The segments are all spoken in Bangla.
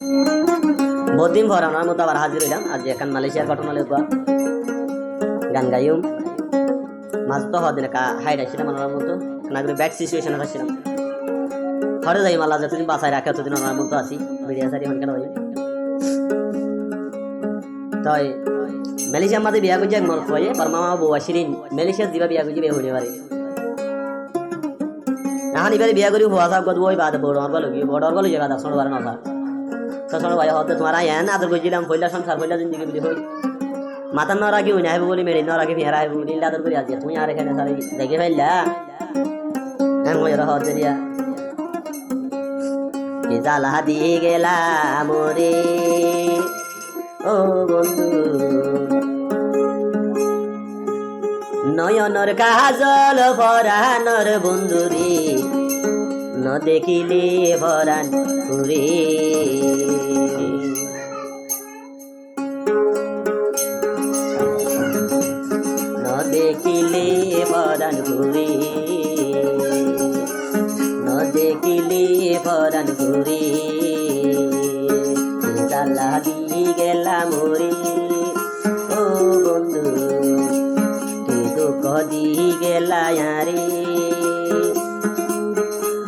বহুদিন পর আমার মতো আবার হাজির হইলাম। আজ এখন মালয়েশিয়ার ঘটনা লেখা গান গাইম। মাঝ তো হদিন হাইট আসছিলাম আমার মতো নাগরে ব্যাড সিচুয়েশন আসছিলাম। হরে যাই মালা যতদিন বাসায় রাখে ততদিন আমার মতো আছি মিডিয়া সারি হন কেন হই তাই মালয়েশিয়ার মাঝে বিয়া করছে এক মরত হয়ে পর মামা বউ আসিলেন মালয়েশিয়ার দিবা বিয়া করছে বিয়ে হইতে পারে এখন এবারে বিয়া করি হওয়া সাহ কত বই বাদ বড় অর্গল বড় অর্গল হয়ে গেল শোনো বারে নথা শ্বশুর ভাই হতে তোমার এন আদর করছিলাম পয়লা সংসার পয়লা জিন্দগি বলি হই মাথা ন রাখি উনি আইব বলি মেরে ন রাখি ফেরা আইব বলি আদর করে আছি তুমি আর এখানে সারি দেখে ফেললা এমন মজা হতে দিয়া কি জ্বালা দিয়ে গেলাম রে ও বন্ধু নয়নর কাজল ভরানর বন্ধু রে ন দেখিলে ভরান ঘুরে ন দেখিলে ভরান ঘুরে ন দেখিলে ভরান ঘুরে জ্বালা দিয়ে গেলাম রে ও বন্ধু কদি গেলায়ারে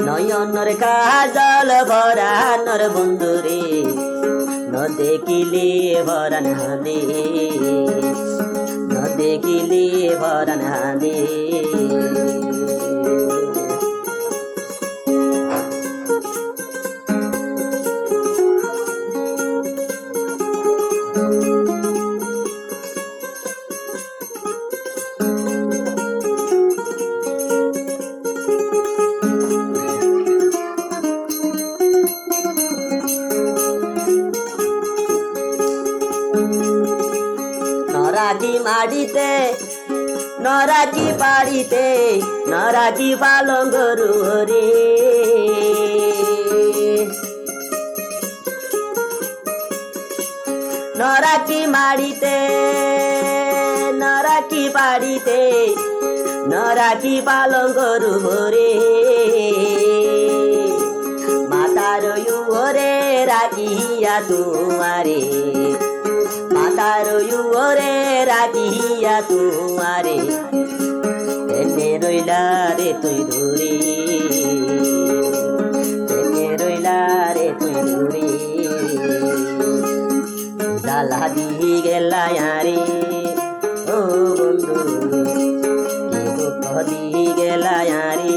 নয়নর কাজল ভরানর বন্ধু রে ন দেখিলে ভরান হাঁদে ন দেখিলে ভরান হাঁদে নরাকি মাড়িতে নরাকি বাড়িতে নরাকি পালঙ্গরু রে নরাকি মাড়িতে নরাকি বাড়িতে নরাকি পালঙ্গরু রে মাতার ওরে রাখিয়া তোমারে মাতার ওরে রাখিয়া তোমারে এনে রইলা রে তুই দূরে এনে রইলা রে তুই দূরে জ্বালা দিয়ে গেলা রে ও বন্ধু কি দুঃখ দিয়ে গেলা রে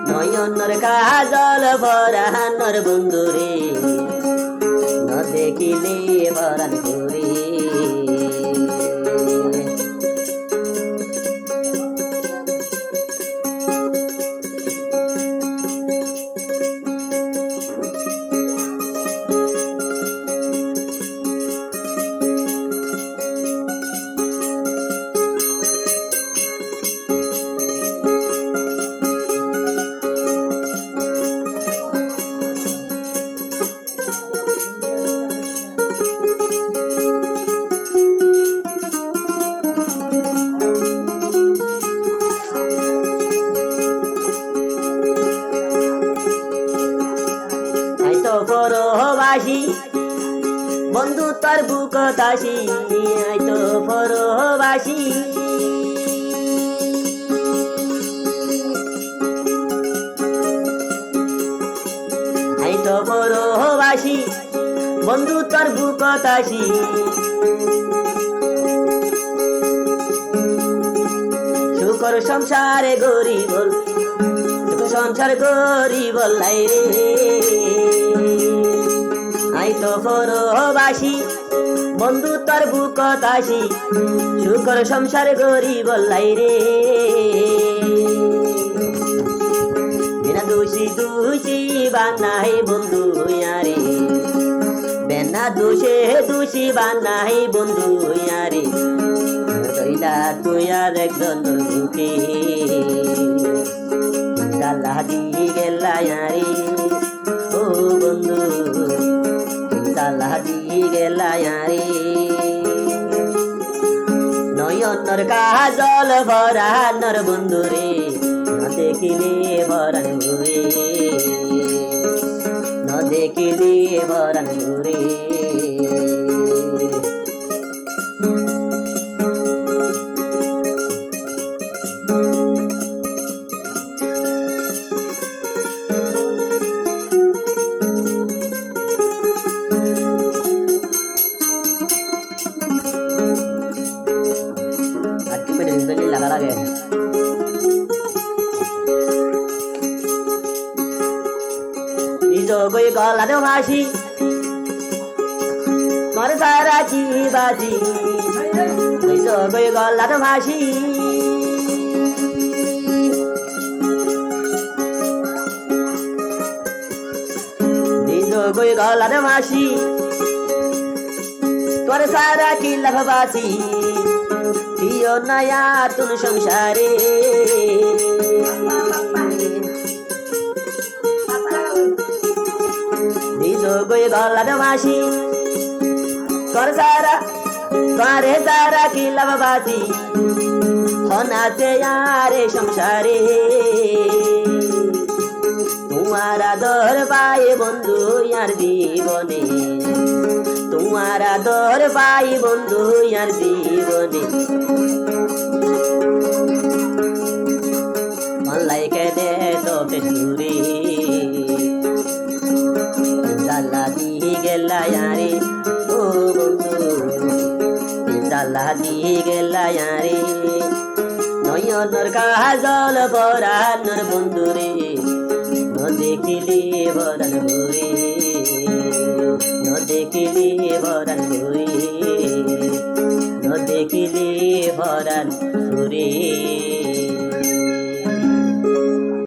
নয়নর কাজল ভরানর বন্ধু রে ন দেখিলে ভরান ঘুরে পরবাসী বন্ধু তোর বুক দাসী তো পরবাসী তো পরবাসী বন্ধু তোর বুক দাসী সুকর সংসারে গরিব সংসার গরিব লাই রে আই তো পরবাসী বন্ধু তোর বুক দাসী সুকর সংসার গরিব লাই রে বিনা দোষী দোষী বানাই বন্ধু আরে বিনা দোষে দোষী বানাই বন্ধু আরে রইলা তুই আর একজন বুকে জ্বালা দিয়ে গেলা রে ও বন্ধু জ্বালা দিয়ে গেলা রে নয়নর কাজল ভরানর বন্ধু রে ন দেখিলে ভরান ঘুরে ন দেখিলি ভরান ঘুরে লাগা লাগে গই গলার ভাসি মর সারা কি বাজি গই গলার ভাসি গই গলার ভাসি তোর সারা কি লাভবাসি দিও নয়া তুন সংসারে গই গলার ভাসি তোর সারা তোরে সারা কি লাভবাসি হনাতে আরে সংসারে তোমার আদর পাই বন্ধু আর জীবনে তোমার আদর পাই বন্ধু আর জীবনে মল্লাই কে দে তোকে সুরে জালা দি গেলা ইয়ারে ও বন্ধু জালা দি গেলা ইয়ারে নয়নর কাজল পরানর বন্ধু রে ন দেখিলি ভরান ঘুরে ন দেখিলি ভরান ঘুরে ন দেখিলি ভরান ঘুরে